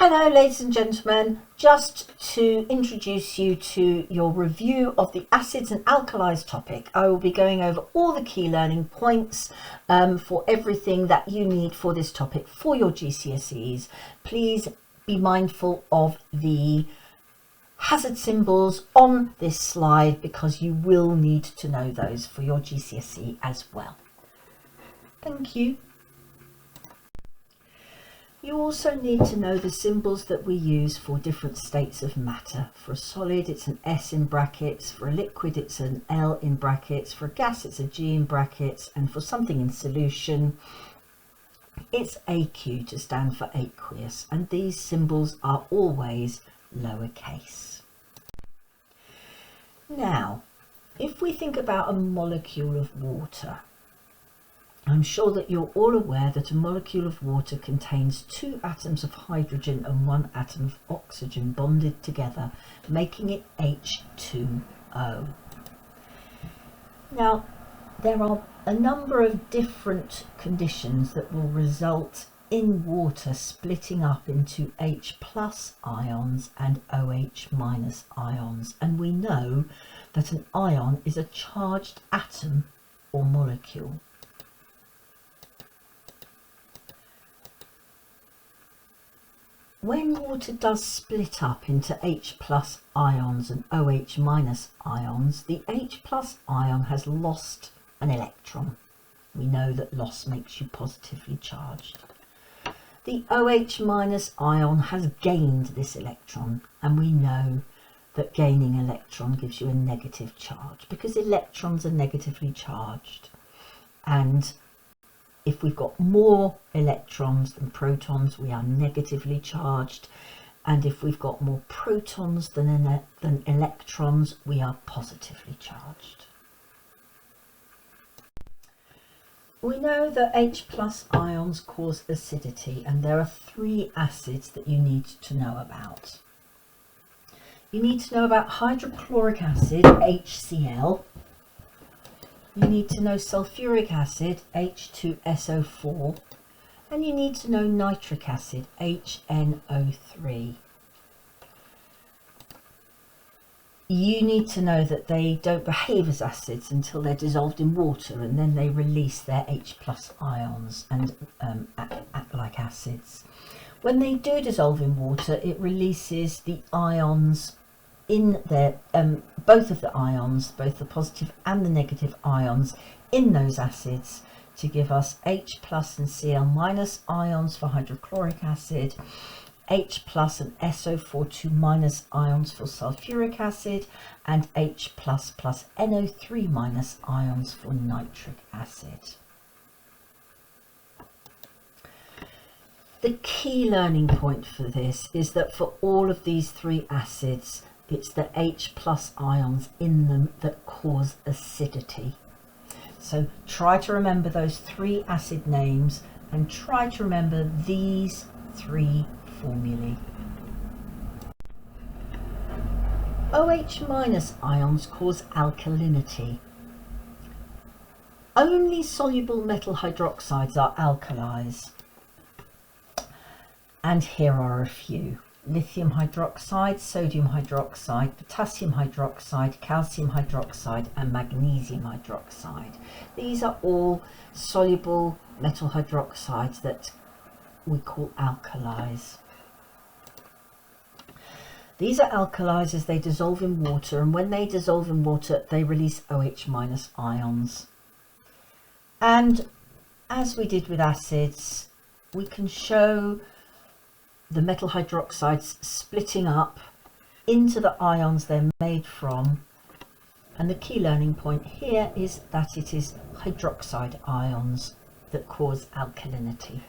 Hello ladies and gentlemen, just to introduce you to your review of the acids and alkalis topic. I will be going over all the key learning points for everything that you need for this topic for your GCSEs. Please be mindful of the hazard symbols on this slide because you will need to know those for your GCSE as well. Thank you. You also need to know the symbols that we use for different states of matter. For a solid, it's an S in brackets. For a liquid, it's an L in brackets. For a gas, it's a G in brackets. And for something in solution, it's AQ to stand for aqueous. And these symbols are always lowercase. Now, if we think about a molecule of water, I'm sure that you're all aware that a molecule of water contains 2 atoms of hydrogen and 1 atom of oxygen bonded together, making it H2O. Now, there are a number of different conditions that will result in water splitting up into H plus ions and OH minus ions, and we know that an ion is a charged atom or molecule. When water does split up into H plus ions and OH minus ions, the H plus ion has lost an electron. We know that loss makes you positively charged. The OH minus ion has gained this electron, and we know that gaining an electron gives you a negative charge because electrons are negatively charged. And if we've got more electrons than protons, we are negatively charged. And if we've got more protons than electrons, we are positively charged. We know that H plus ions cause acidity, and there are 3 acids that you need to know about. You need to know about hydrochloric acid, HCl. You need to know sulfuric acid, H2SO4, and you need to know nitric acid, HNO3. You need to know that they don't behave as acids until they're dissolved in water, and then they release their H plus ions and act like acids. When they do dissolve in water, it releases the ions in their both of the ions, both the positive and the negative ions in those acids, to give us H plus and Cl minus ions for hydrochloric acid, H plus and SO42 minus ions for sulfuric acid, and H plus plus NO3 minus ions for nitric acid. The key learning point for this is that for all of these 3 acids, it's the H plus ions in them that cause acidity. So try to remember those 3 acid names and try to remember these 3 formulae. OH minus ions cause alkalinity. Only soluble metal hydroxides are alkalis. And here are a few. Lithium hydroxide, sodium hydroxide, potassium hydroxide, calcium hydroxide and magnesium hydroxide. These are all soluble metal hydroxides that we call alkalis. These are alkalis as they dissolve in water, and when they dissolve in water they release OH minus ions. And as we did with acids, we can show the metal hydroxides splitting up into the ions they're made from, and the key learning point here is that it is hydroxide ions that cause alkalinity.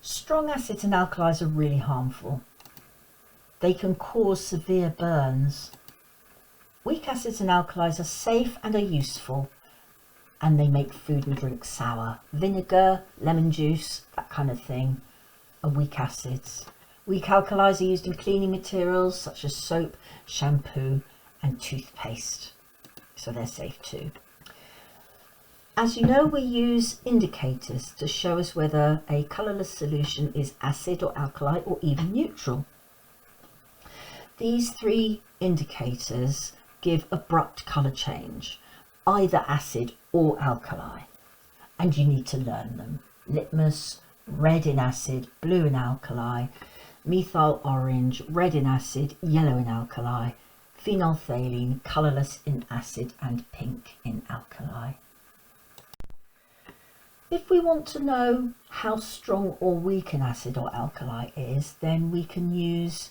Strong acids and alkalis are really harmful. They can cause severe burns. Weak acids and alkalis are safe and are useful, and they make food and drink sour. Vinegar, lemon juice, that kind of thing, are weak acids. Weak alkalis are used in cleaning materials such as soap, shampoo and toothpaste, so they're safe too. As you know, we use indicators to show us whether a colourless solution is acid or alkali or even neutral. These three indicators give abrupt colour change, either acid or alkali, and you need to learn them. Litmus, red in acid, blue in alkali; methyl orange, red in acid, yellow in alkali; phenolphthalein, colourless in acid and pink in alkali. If we want to know how strong or weak an acid or alkali is, then we can use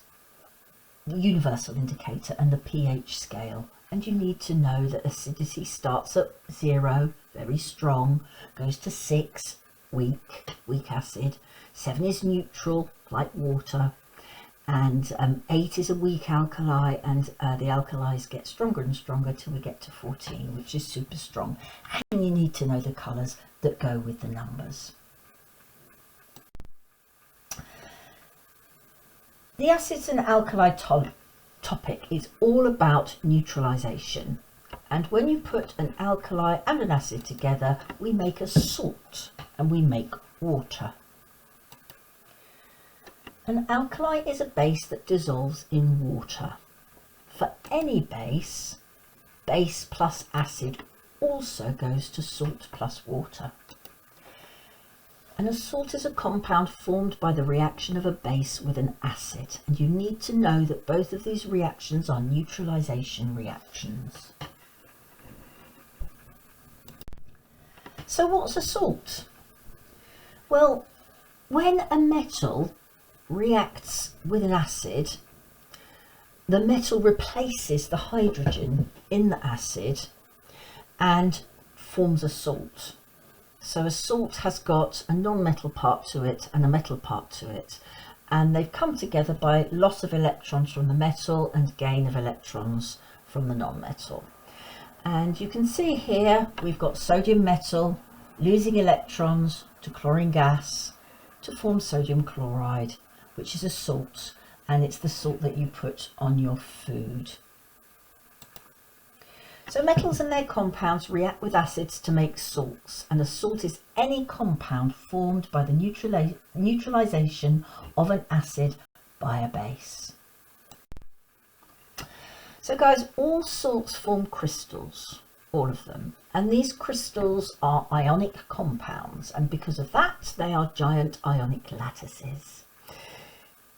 the universal indicator and the pH scale. And you need to know that acidity starts at 0, very strong, goes to 6, weak acid; 7 is neutral, like water; and 8 is a weak alkali, and the alkalis get stronger and stronger till we get to 14, which is super strong. And you need to know the colours that go with the numbers. The acids and alkali topic is all about neutralisation, and when you put an alkali and an acid together, we make a salt and we make water. An alkali is a base that dissolves in water. For any base, base plus acid also goes to salt plus water. And a salt is a compound formed by the reaction of a base with an acid, and you need to know that both of these reactions are neutralisation reactions. So what's a salt? Well, when a metal reacts with an acid, the metal replaces the hydrogen in the acid and forms a salt. So a salt has got a non-metal part to it and a metal part to it, and they've come together by loss of electrons from the metal and gain of electrons from the non-metal. And you can see here we've got sodium metal losing electrons to chlorine gas to form sodium chloride, which is a salt, and it's the salt that you put on your food. So metals and their compounds react with acids to make salts, and a salt is any compound formed by the neutralisation of an acid by a base. So guys, all salts form crystals, all of them, and these crystals are ionic compounds, and because of that they are giant ionic lattices,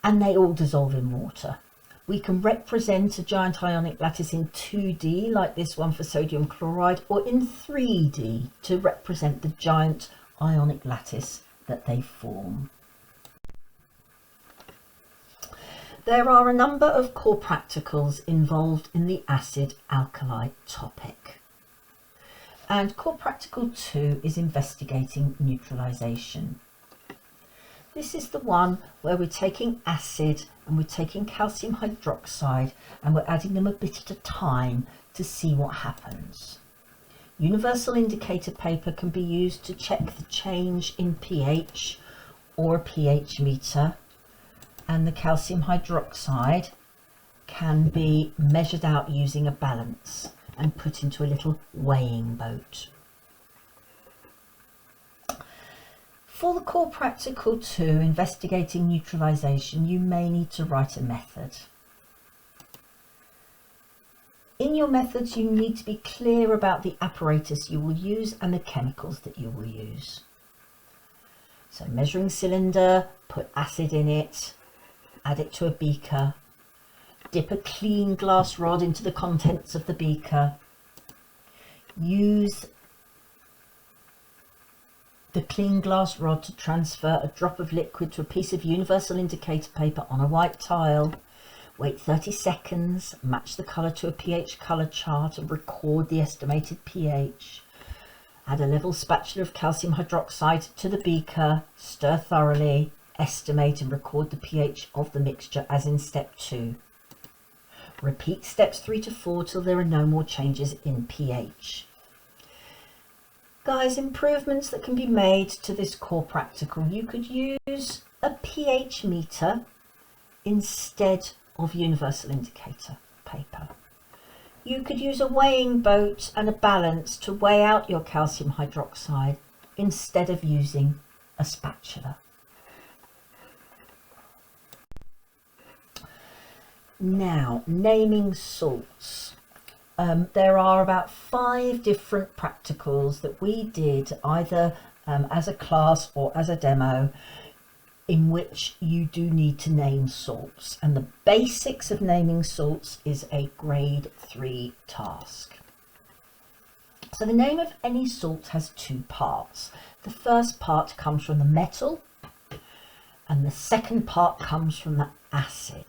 and they all dissolve in water. We can represent a giant ionic lattice in 2D, like this one for sodium chloride, or in 3D to represent the giant ionic lattice that they form. There are a number of core practicals involved in the acid-alkali topic. And core practical 2 is investigating neutralisation. This is the one where we're taking acid and we're taking calcium hydroxide and we're adding them a bit at a time to see what happens. Universal indicator paper can be used to check the change in pH or a pH meter, and the calcium hydroxide can be measured out using a balance and put into a little weighing boat. For the core practical 2, investigating neutralisation, you may need to write a method. In your methods, you need to be clear about the apparatus you will use and the chemicals that you will use. So measuring cylinder, put acid in it, add it to a beaker, dip a clean glass rod into the contents of the beaker, use the clean glass rod to transfer a drop of liquid to a piece of universal indicator paper on a white tile. Wait 30 seconds, match the colour to a pH colour chart and record the estimated pH. Add a level spatula of calcium hydroxide to the beaker, stir thoroughly, estimate and record the pH of the mixture as in step 2. Repeat steps 3 to 4 till there are no more changes in pH. Guys, improvements that can be made to this core practical. You could use a pH meter instead of universal indicator paper. You could use a weighing boat and a balance to weigh out your calcium hydroxide instead of using a spatula. Now, naming salts. There are about 5 different practicals that we did either as a class or as a demo in which you do need to name salts, and the basics of naming salts is a grade 3 task. So the name of any salt has 2 parts. The first part comes from the metal and the second part comes from the acid.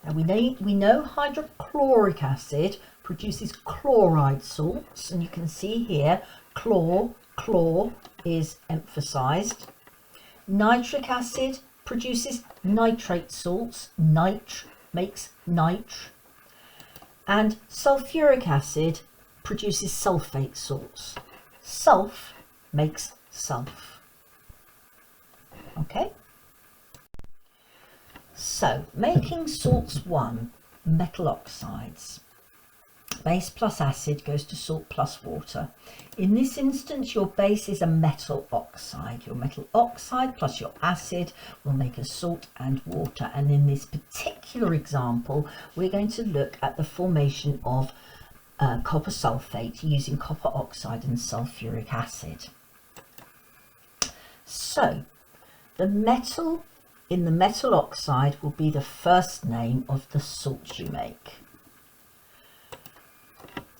Now we know hydrochloric acid produces chloride salts, and you can see here chlor is emphasized. Nitric acid produces nitrate salts, nitr makes nitr, and sulfuric acid produces sulfate salts. Sulf makes sulf. Okay? So, making salts 1, metal oxides. Base plus acid goes to salt plus water. In this instance, your base is a metal oxide. Your metal oxide plus your acid will make a salt and water. And in this particular example, we're going to look at the formation of copper sulfate using copper oxide and sulfuric acid. So, the metal in the metal oxide will be the first name of the salt you make.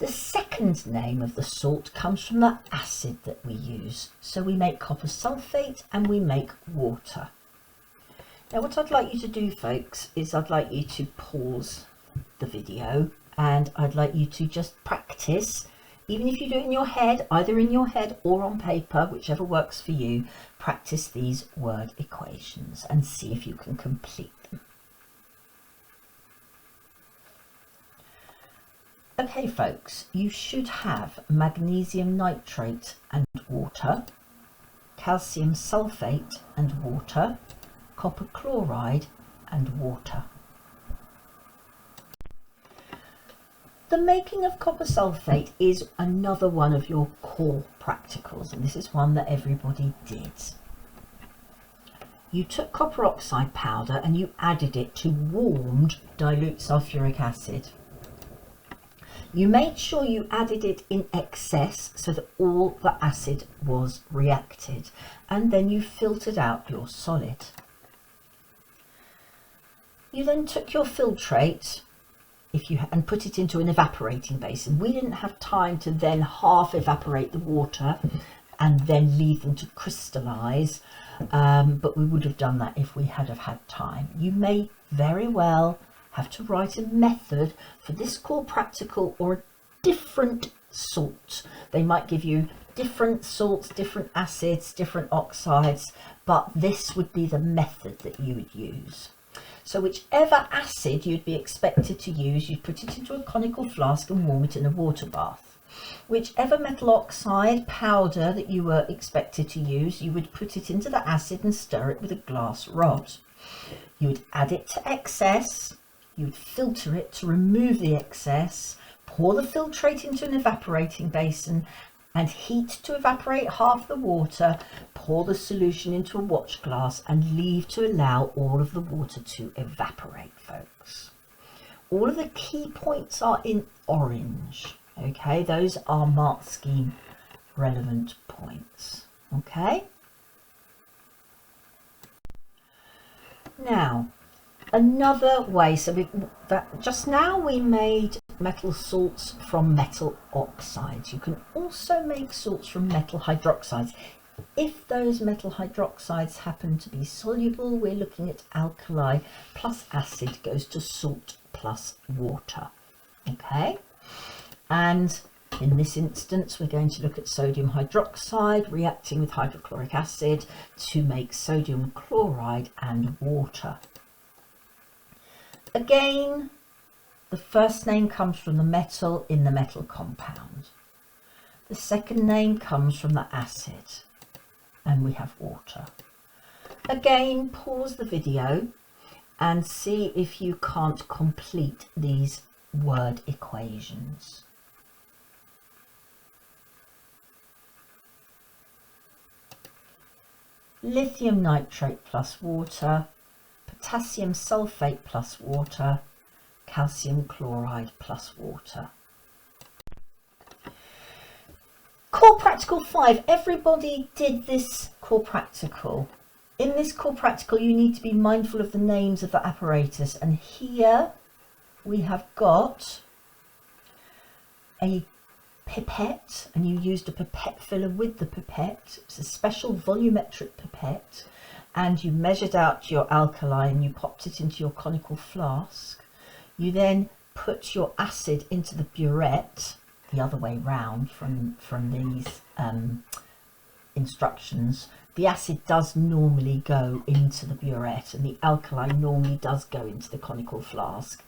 The second name of the salt comes from the acid that we use. So we make copper sulfate and we make water. Now what I'd like you to do, folks, is I'd like you to pause the video and I'd like you to just practice, even if you do it in your head, either in your head or on paper, whichever works for you, practice these word equations and see if you can complete them. Okay, folks, you should have magnesium nitrate and water, calcium sulfate and water, copper chloride and water. The making of copper sulfate is another one of your core practicals, and this is one that everybody did. You took copper oxide powder and you added it to warmed dilute sulfuric acid. You made sure you added it in excess so that all the acid was reacted, and then you filtered out your solid. You then took your filtrate and put it into an evaporating basin. We didn't have time to then half evaporate the water and then leave them to crystallize, but we would have done that if we had had time. You may very well have to write a method for this core practical or a different salt. They might give you different salts, different acids, different oxides, but this would be the method that you would use. So whichever acid you'd be expected to use, you'd put it into a conical flask and warm it in a water bath. Whichever metal oxide powder that you were expected to use, you would put it into the acid and stir it with a glass rod. You would add it to excess, you would filter it to remove the excess, pour the filtrate into an evaporating basin and heat to evaporate half the water, pour the solution into a watch glass and leave to allow all of the water to evaporate, folks. All of the key points are in orange, okay? Those are mark scheme relevant points, okay? Now, another way, just now we made metal salts from metal oxides. You can also make salts from metal hydroxides. If those metal hydroxides happen to be soluble, we're looking at alkali plus acid goes to salt plus water. Okay, and in this instance we're going to look at sodium hydroxide reacting with hydrochloric acid to make sodium chloride and water. Again, the first name comes from the metal in the metal compound. The second name comes from the acid, and we have water. Again, pause the video and see if you can't complete these word equations. Lithium nitrate plus water, potassium sulfate plus water, calcium chloride plus water. Core Practical 5. Everybody did this core practical. In this core practical you need to be mindful of the names of the apparatus, and here we have got a pipette, and you used a pipette filler with the pipette. It's a special volumetric pipette, and you measured out your alkali and you popped it into your conical flask. You then put your acid into the burette, the other way round from these instructions. The acid does normally go into the burette and the alkali normally does go into the conical flask.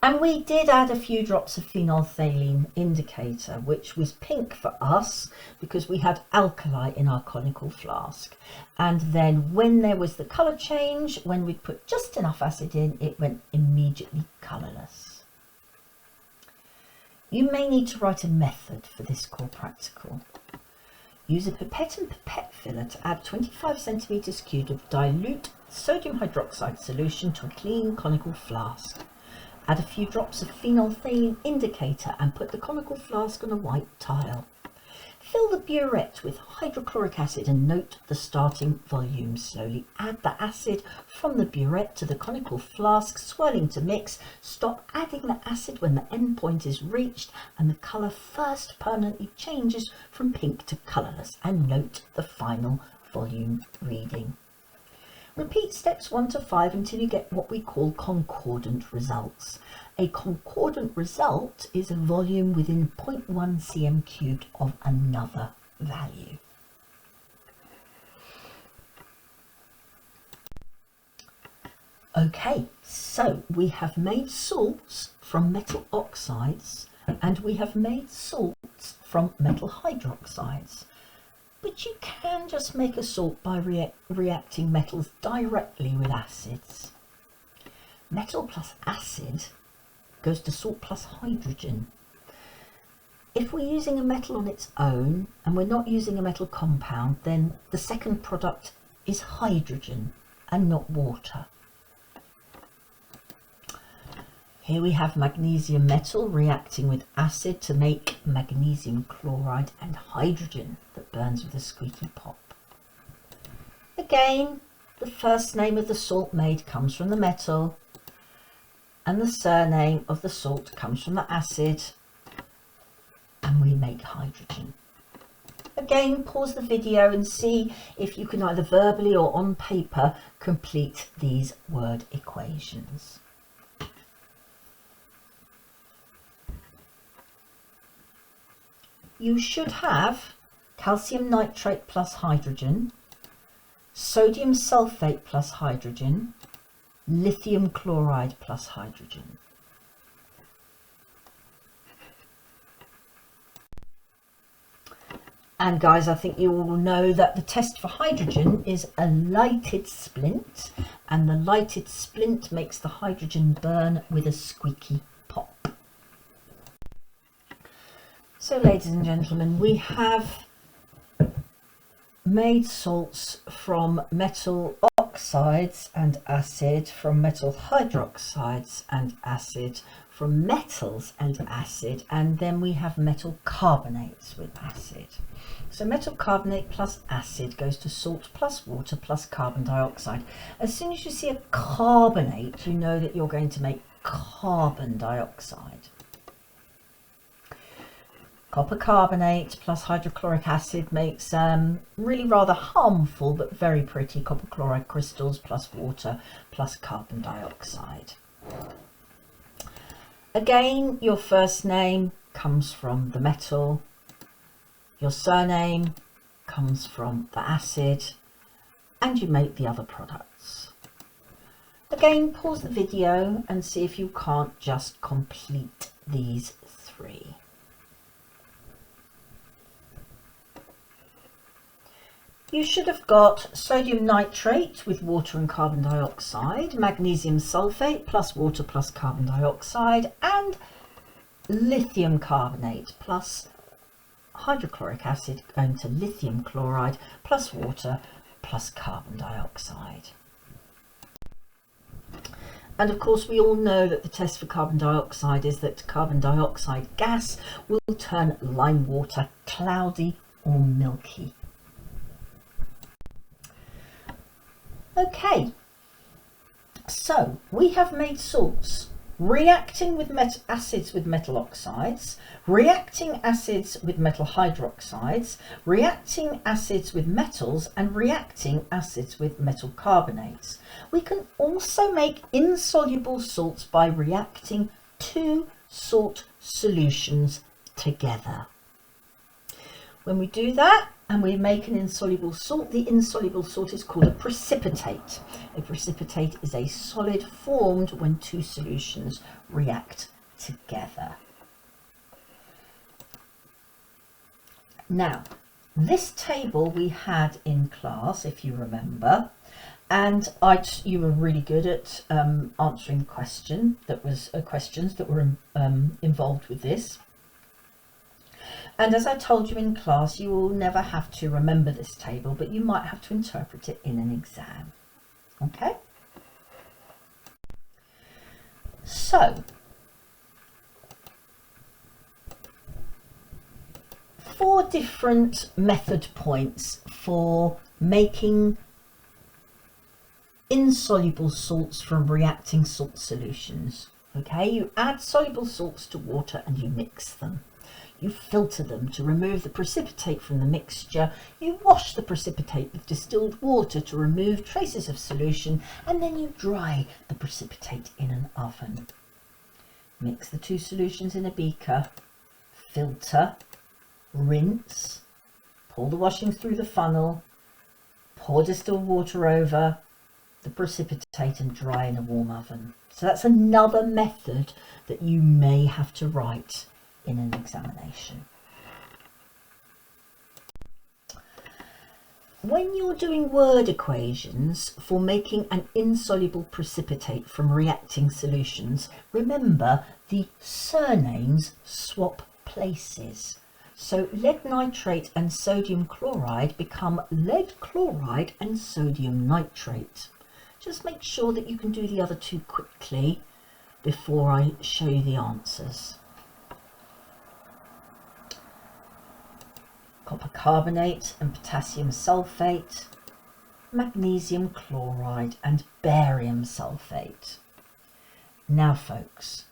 And we did add a few drops of phenolphthalein indicator, which was pink for us because we had alkali in our conical flask. And then when there was the colour change, when we put just enough acid in, it went immediately colourless. You may need to write a method for this core practical. Use a pipette and pipette filler to add 25 centimetres cubed of dilute sodium hydroxide solution to a clean conical flask. Add a few drops of phenolphthalein indicator and put the conical flask on a white tile. Fill the burette with hydrochloric acid and note the starting volume. Slowly add the acid from the burette to the conical flask, swirling to mix. Stop adding the acid when the end point is reached and the colour first permanently changes from pink to colourless, and note the final volume reading. Repeat steps 1 to 5 until you get what we call concordant results. A concordant result is a volume within 0.1 cm cubed of another value. Okay, so we have made salts from metal oxides and we have made salts from metal hydroxides. But you can just make a salt by reacting metals directly with acids. Metal plus acid goes to salt plus hydrogen. If we're using a metal on its own and we're not using a metal compound, then the second product is hydrogen and not water. Here we have magnesium metal reacting with acid to make magnesium chloride and hydrogen that burns with a squeaky pop. Again, the first name of the salt made comes from the metal and the surname of the salt comes from the acid, and we make hydrogen. Again, pause the video and see if you can either verbally or on paper complete these word equations. You should have calcium nitrate plus hydrogen, sodium sulfate plus hydrogen, lithium chloride plus hydrogen. And guys, I think you all know that the test for hydrogen is a lighted splint, and the lighted splint makes the hydrogen burn with a squeaky pop. So ladies and gentlemen, we have made salts from metal oxides and acid, from metal hydroxides and acid, from metals and acid, and then we have metal carbonates with acid. So metal carbonate plus acid goes to salt plus water plus carbon dioxide. As soon as you see a carbonate, you know that you're going to make carbon dioxide. Copper carbonate plus hydrochloric acid makes really rather harmful but very pretty copper chloride crystals plus water plus carbon dioxide. Again, your first name comes from the metal, your surname comes from the acid, and you make the other products. Again, pause the video and see if you can't just complete these three. you should have got sodium nitrate with water and carbon dioxide, magnesium sulfate plus water plus carbon dioxide, and lithium carbonate plus hydrochloric acid going to lithium chloride plus water plus carbon dioxide. And of course we all know that the test for carbon dioxide is that carbon dioxide gas will turn lime water cloudy or milky. Okay, so we have made salts reacting with acids with metal oxides, reacting acids with metal hydroxides, reacting acids with metals, and reacting acids with metal carbonates. We can also make insoluble salts by reacting two salt solutions together. When we do that and we make an insoluble salt, the insoluble salt is called a precipitate. A precipitate is a solid formed when two solutions react together. Now, this table we had in class, if you remember, and you were really good at answering questions that were involved with this. And as I told you in class, you will never have to remember this table, but you might have to interpret it in an exam. Okay? So, 4 different method points for making insoluble salts from reacting salt solutions. Okay, you add soluble salts to water and you mix them. You filter them to remove the precipitate from the mixture. You wash the precipitate with distilled water to remove traces of solution, and then you dry the precipitate in an oven. Mix the two solutions in a beaker, filter, rinse, pour the washing through the funnel, pour distilled water over the precipitate and dry in a warm oven. So that's another method that you may have to write in an examination. When you're doing word equations for making an insoluble precipitate from reacting solutions, remember the surnames swap places. So lead nitrate and sodium chloride become lead chloride and sodium nitrate. Just make sure that you can do the other two quickly before I show you the answers. Copper carbonate and potassium sulfate, magnesium chloride and barium sulfate. Now folks,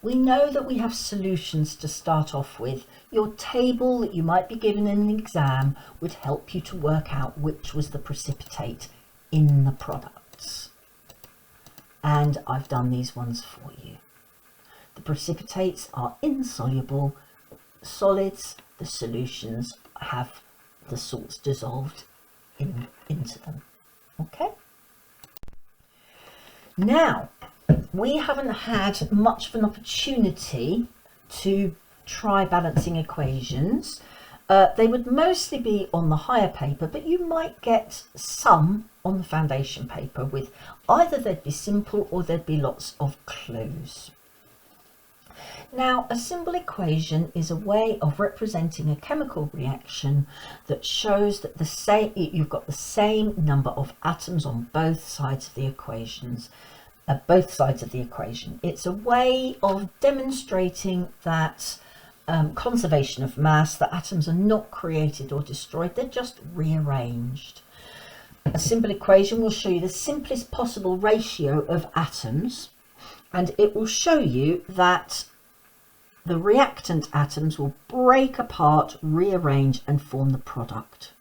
we know that we have solutions to start off with. Your table that you might be given in an exam would help you to work out which was the precipitate in the products. And I've done these ones for you. The precipitates are insoluble solids, the solutions have the salts dissolved into them. Okay? Now, we haven't had much of an opportunity to try balancing equations. They would mostly be on the higher paper, but you might get some on the foundation paper with either they'd be simple or there'd be lots of clues. Now, a symbol equation is a way of representing a chemical reaction that shows that you've got the same number of atoms on both sides of the equations. It's a way of demonstrating that conservation of mass, that atoms are not created or destroyed, they're just rearranged. A symbol equation will show you the simplest possible ratio of atoms, and it will show you that the reactant atoms will break apart, rearrange and form the product.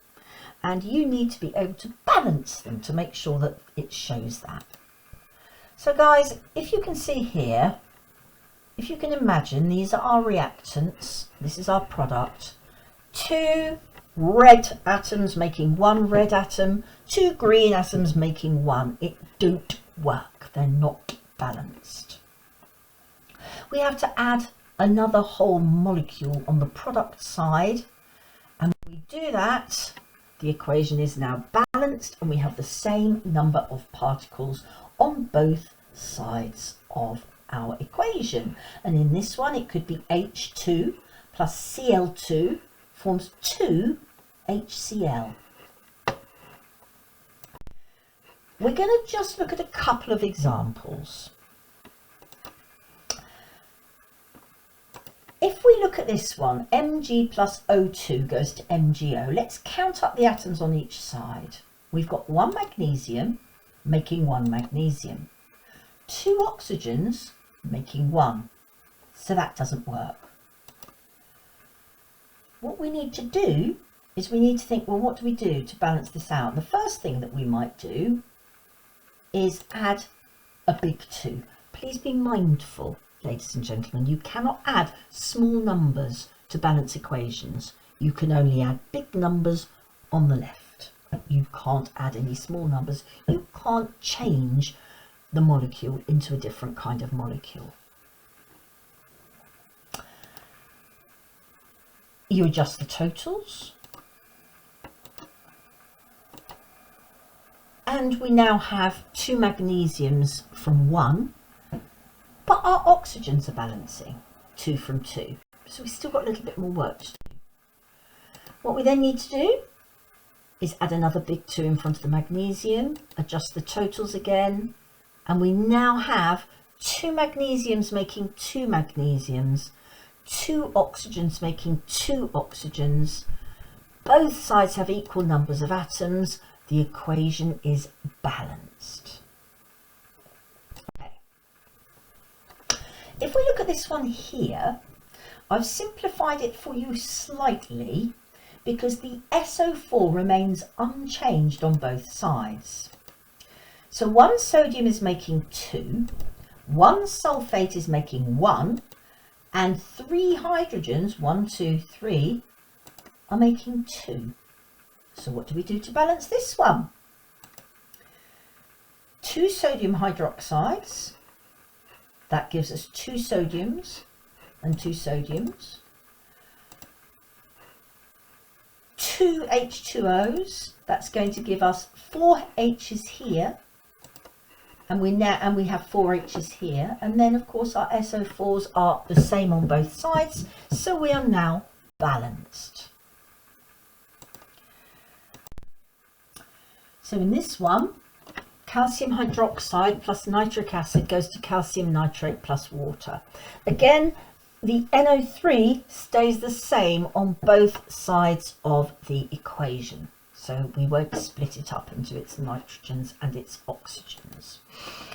And you need to be able to balance them to make sure that it shows that. So guys, if you can see here, if you can imagine, these are our reactants, this is our product. 2 red atoms making 1 red atom, 2 green atoms making 1. It don't work, they're not balanced. We have to add another whole molecule on the product side, and when we do that, The equation is now balanced and we have the same number of particles on both sides of our equation. And in this one, it could be H2 plus Cl2 forms 2 HCl. We're going to just look at a couple of examples. If we look at this one, Mg plus O2 goes to MgO. Let's count up the atoms on each side. We've got one magnesium making one magnesium, two oxygens making one. So that doesn't work. What we need to do is we need to think, well, what do we do to balance this out? The first thing that we might do is add a big 2. Please be mindful, ladies and gentlemen, you cannot add small numbers to balance equations. You can only add big numbers on the left. You can't add any small numbers. You can't change the molecule into a different kind of molecule. You adjust the totals. And we now have 2 magnesiums from 1, but our oxygens are balancing 2 from 2. So we've still got a little bit more work to do. What we then need to do is add another big 2 in front of the magnesium, adjust the totals again, and we now have 2 magnesiums making 2 magnesiums, 2 oxygens making 2 oxygens. Both sides have equal numbers of atoms. The equation is balanced. Okay. If we look at this one here, I've simplified it for you slightly because the SO4 remains unchanged on both sides. So one sodium is making 2, one sulfate is making 1, and 3 hydrogens, 1, 2, 3, are making 2. So what do we do to balance this one? 2 sodium hydroxides, that gives us 2 sodiums and 2 sodiums. 2 H2Os, that's going to give us 4 H's here, and we have 4 H's here, and then of course our SO4s are the same on both sides, so we are now balanced. So in this one, calcium hydroxide plus nitric acid goes to calcium nitrate plus water. Again, the NO3 stays the same on both sides of the equation. So we won't split it up into its nitrogens and its oxygens.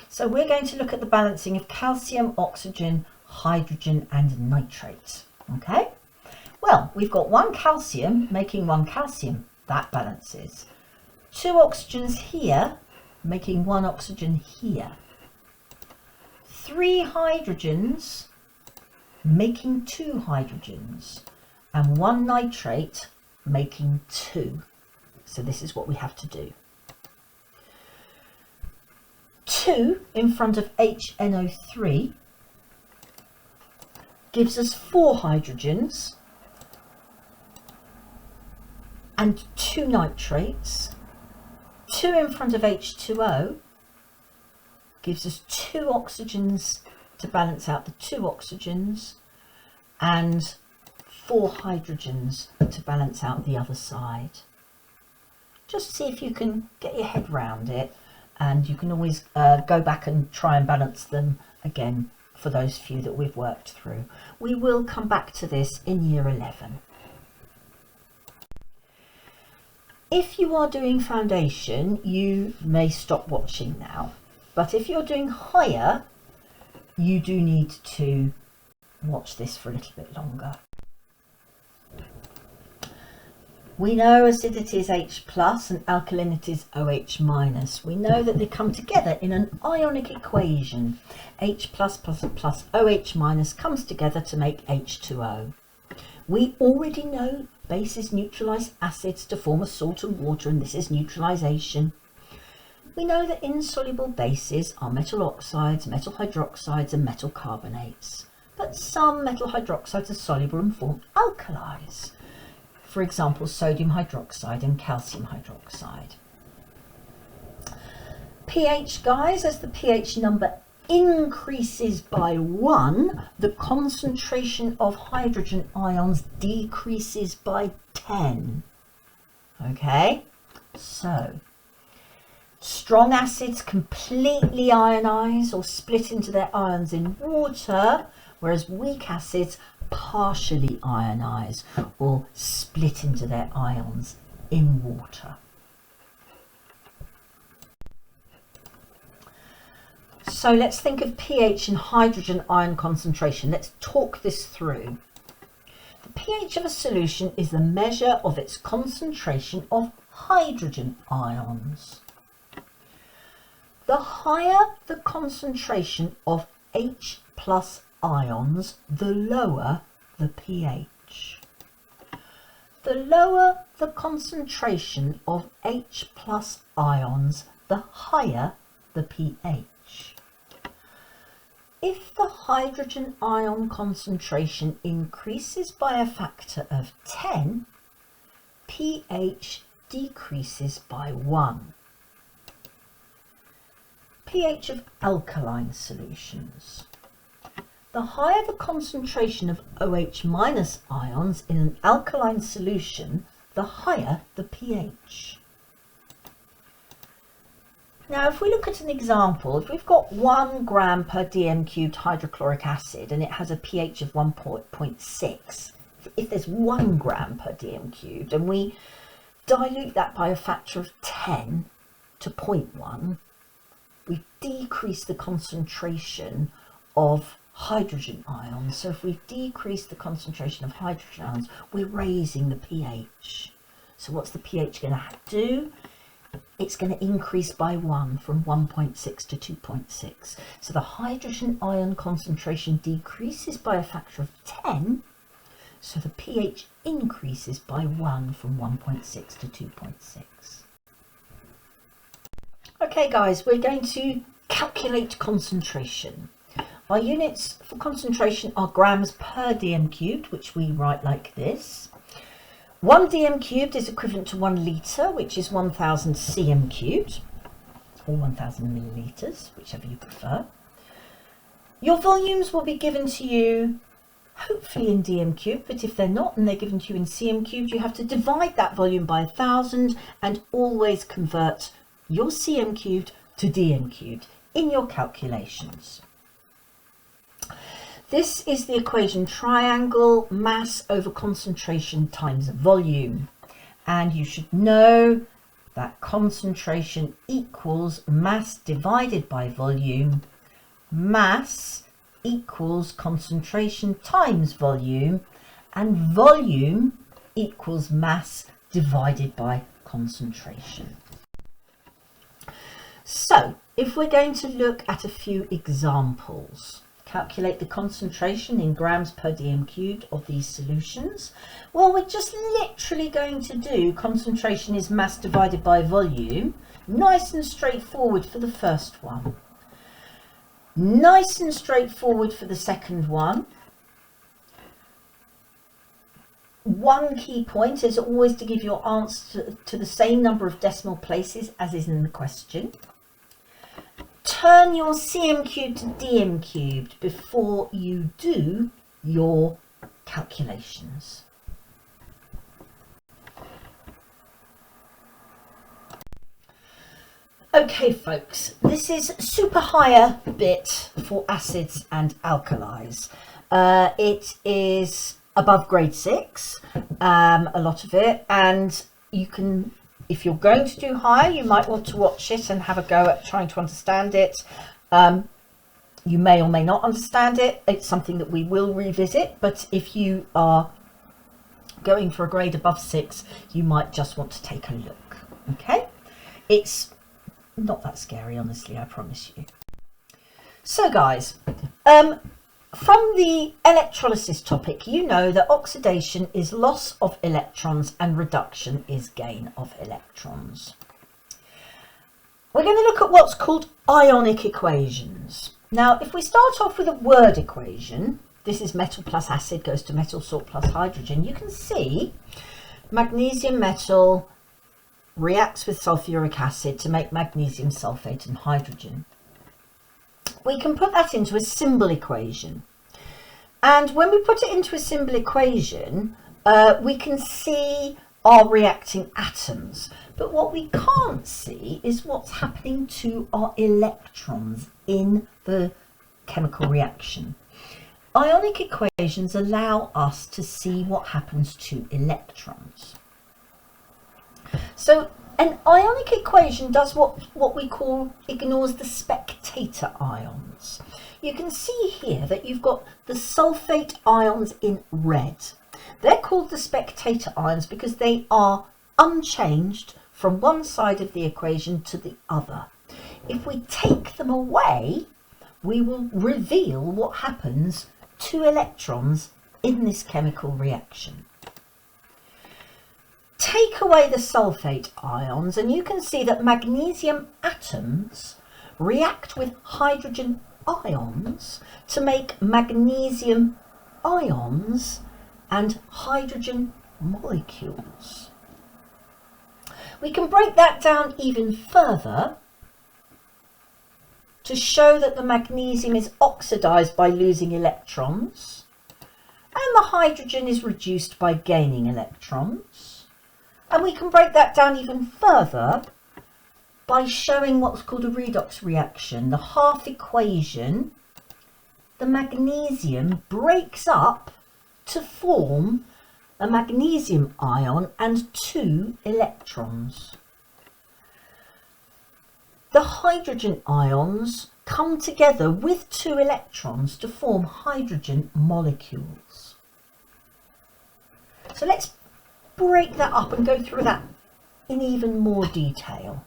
So we're going to look at the balancing of calcium, oxygen, hydrogen and nitrate. Okay, well, we've got 1 calcium making 1 calcium. That balances. 2 oxygens here making 1 oxygen here. 3 hydrogens making 2 hydrogens. And 1 nitrate making 2. So this is what we have to do. 2 in front of HNO3 gives us 4 hydrogens and 2 nitrates. 2 in front of H2O gives us 2 oxygens to balance out the 2 oxygens and 4 hydrogens to balance out the other side. Just see if you can get your head round it, and you can always go back and try and balance them again for those few that we've worked through. We will come back to this in year 11. If you are doing foundation, you may stop watching now, but if you're doing higher, you do need to watch this for a little bit longer. We know acidity is H plus and alkalinity is OH minus. We know that they come together in an ionic equation. H plus plus OH minus comes together to make H2O. We already know bases neutralize acids to form a salt and water, and this is neutralization. We know that insoluble bases are metal oxides, metal hydroxides and metal carbonates, but some metal hydroxides are soluble and form alkalis. for example, sodium hydroxide and calcium hydroxide. pH, guys, as the pH number increases by 1, the concentration of hydrogen ions decreases by 10. Okay, so strong acids completely ionize or split into their ions in water, whereas weak acids partially ionize or split into their ions in water. So let's think of pH and hydrogen ion concentration. Let's talk this through. The pH of a solution is the measure of its concentration of hydrogen ions. The higher the concentration of H plus ions, the lower the pH. The lower the concentration of H plus ions, the higher the pH. If the hydrogen ion concentration increases by a factor of 10, pH decreases by 1. pH of alkaline solutions. The higher the concentration of OH minus ions in an alkaline solution, the higher the pH. Now, if we look at an example, if we've got 1 gram per dm cubed hydrochloric acid and it has a pH of 1.6, if there's 1 gram per dm cubed and we dilute that by a factor of 10 to 0.1, we decrease the concentration of hydrogen ions. So if we decrease the concentration of hydrogen ions, we're raising the pH. So what's the pH going to do? It's going to increase by 1 from 1.6 to 2.6. So the hydrogen ion concentration decreases by a factor of 10. So the pH increases by 1 from 1.6 to 2.6. Okay guys, we're going to calculate concentration. Our units for concentration are grams per dm cubed, which we write like this. 1 dm cubed is equivalent to 1 litre, which is 1000 cm cubed, or 1000 millilitres, whichever you prefer. Your volumes will be given to you hopefully in dm cubed, but if they're not and they're given to you in cm cubed, you have to divide that volume by 1000 and always convert your cm cubed to dm cubed in your calculations. This is the equation triangle, mass over concentration times volume. And you should know that concentration equals mass divided by volume. Mass equals concentration times volume, and volume equals mass divided by concentration. So, if we're going to look at a few examples, calculate the concentration in grams per dm cubed of these solutions. Well, we're just literally going to do concentration is mass divided by volume. Nice and straightforward for the first one. Nice and straightforward for the second one. One key point is always to give your answer to the same number of decimal places as is in the question. Turn your cm cubed to dm cubed before you do your calculations. Okay folks, this is super higher bit for acids and alkalis. It is above grade 6, a lot of it, and you can, if you're going to do higher, you might want to watch it and have a go at trying to understand it. You may or may not understand it. It's something that we will revisit, but if you are going for a grade above 6, you might just want to take a look. Okay? It's not that scary, honestly, I promise you. So guys, from the electrolysis topic, you know that oxidation is loss of electrons and reduction is gain of electrons. We're going to look at what's called ionic equations. Now, if we start off with a word equation, this is metal plus acid goes to metal, salt plus hydrogen, you can see Magnesium metal reacts with sulfuric acid to make magnesium sulfate and hydrogen. We can put that into a symbol equation. And when we put it into a symbol equation, we can see our reacting atoms. But what we can't see is what's happening to our electrons in the chemical reaction. Ionic equations allow us to see what happens to electrons. So an ionic equation does what we call ignores the spectator ions. You can see here that you've got the sulfate ions in red. They're called the spectator ions because they are unchanged from one side of the equation to the other. If we take them away, we will reveal what happens to electrons in this chemical reaction. Take away the sulfate ions and you can see that magnesium atoms react with hydrogen ions to make magnesium ions and hydrogen molecules. We can break that down even further to show that the magnesium is oxidized by losing electrons and the hydrogen is reduced by gaining electrons. And we can break that down even further by showing what's called a redox reaction. The half equation, the magnesium breaks up to form a magnesium ion and 2 electrons. The hydrogen ions come together with 2 electrons to form hydrogen molecules. So let's break that up and go through that in even more detail.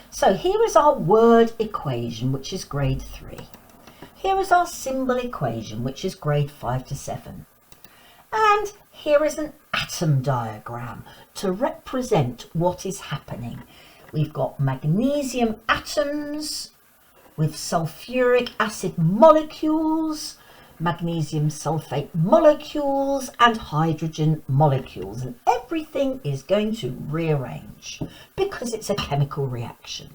So here is our word equation, which is grade 3. Here is our symbol equation, which is grade 5 to 7. And here is an atom diagram to represent what is happening. We've got magnesium atoms with sulfuric acid molecules, magnesium sulfate molecules and hydrogen molecules, and everything is going to rearrange because it's a chemical reaction.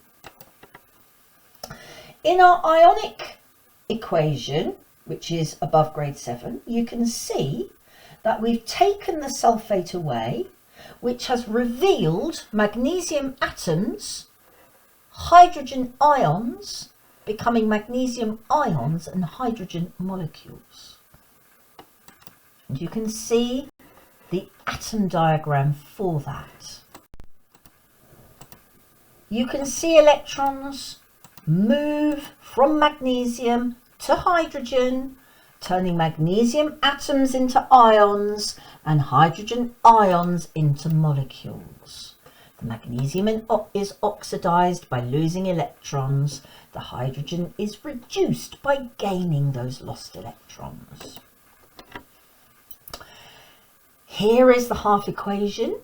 In our ionic equation, which is above grade 7, you can see that we've taken the sulfate away, which has revealed magnesium atoms, hydrogen ions, becoming magnesium ions and hydrogen molecules. And you can see the atom diagram for that. You can see electrons move from magnesium to hydrogen, turning magnesium atoms into ions and hydrogen ions into molecules. The magnesium is oxidized by losing electrons. The hydrogen is reduced by gaining those lost electrons. Here is the half equation.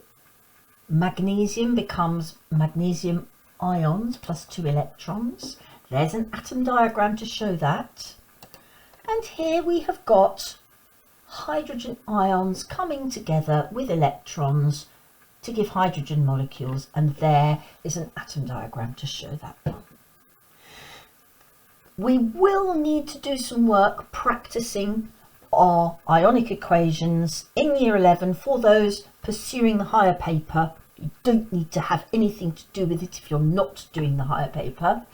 Magnesium becomes magnesium ions plus 2 electrons. There's an atom diagram to show that. And here we have got hydrogen ions coming together with electrons to give hydrogen molecules, and there is an atom diagram to show that one. We will need to do some work practicing our ionic equations in year 11 for those pursuing the higher paper. You don't need to have anything to do with it if you're not doing the higher paper.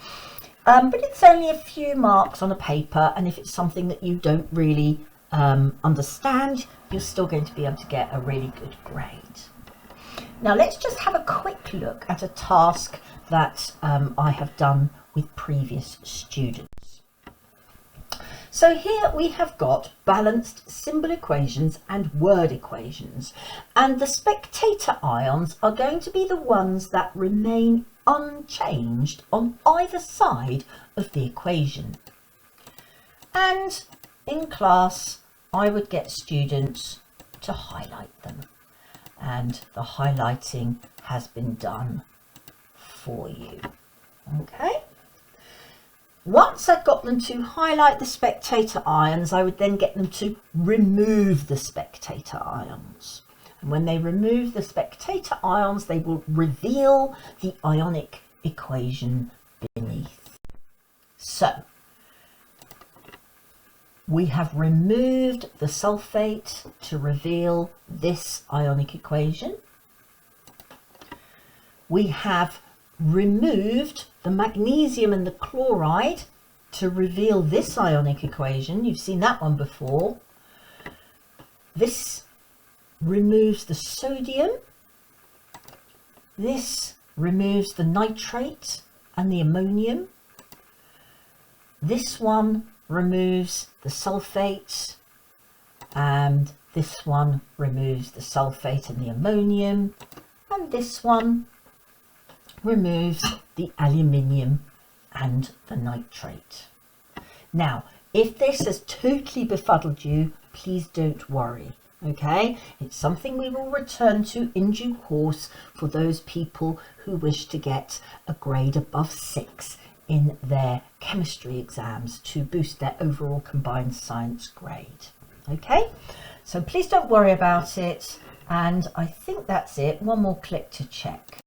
But it's only a few marks on a paper, and if it's something that you don't really understand, you're still going to be able to get a really good grade. Now let's just have a quick look at a task that I have done with previous students. So here we have got balanced symbol equations and word equations, and the spectator ions are going to be the ones that remain unchanged on either side of the equation. And in class I would get students to highlight them, and the highlighting has been done for you. Okay, once I've got them to highlight the spectator ions, I would then get them to remove the spectator ions. And when they remove the spectator ions, they will reveal the ionic equation beneath. So we have removed the sulfate to reveal this ionic equation. We have removed the magnesium and the chloride to reveal this ionic equation. You've seen that one before. This removes the sodium. This removes the nitrate and the ammonium. This one removes the sulfate, and this one removes the sulfate and the ammonium, and this one removes the aluminium and the nitrate. Now, if this has totally befuddled you, please don't worry. Okay, it's something we will return to in due course for those people who wish to get a grade above 6 in their chemistry exams to boost their overall combined science grade. Okay, so please don't worry about it, and I think that's it. One more click to check.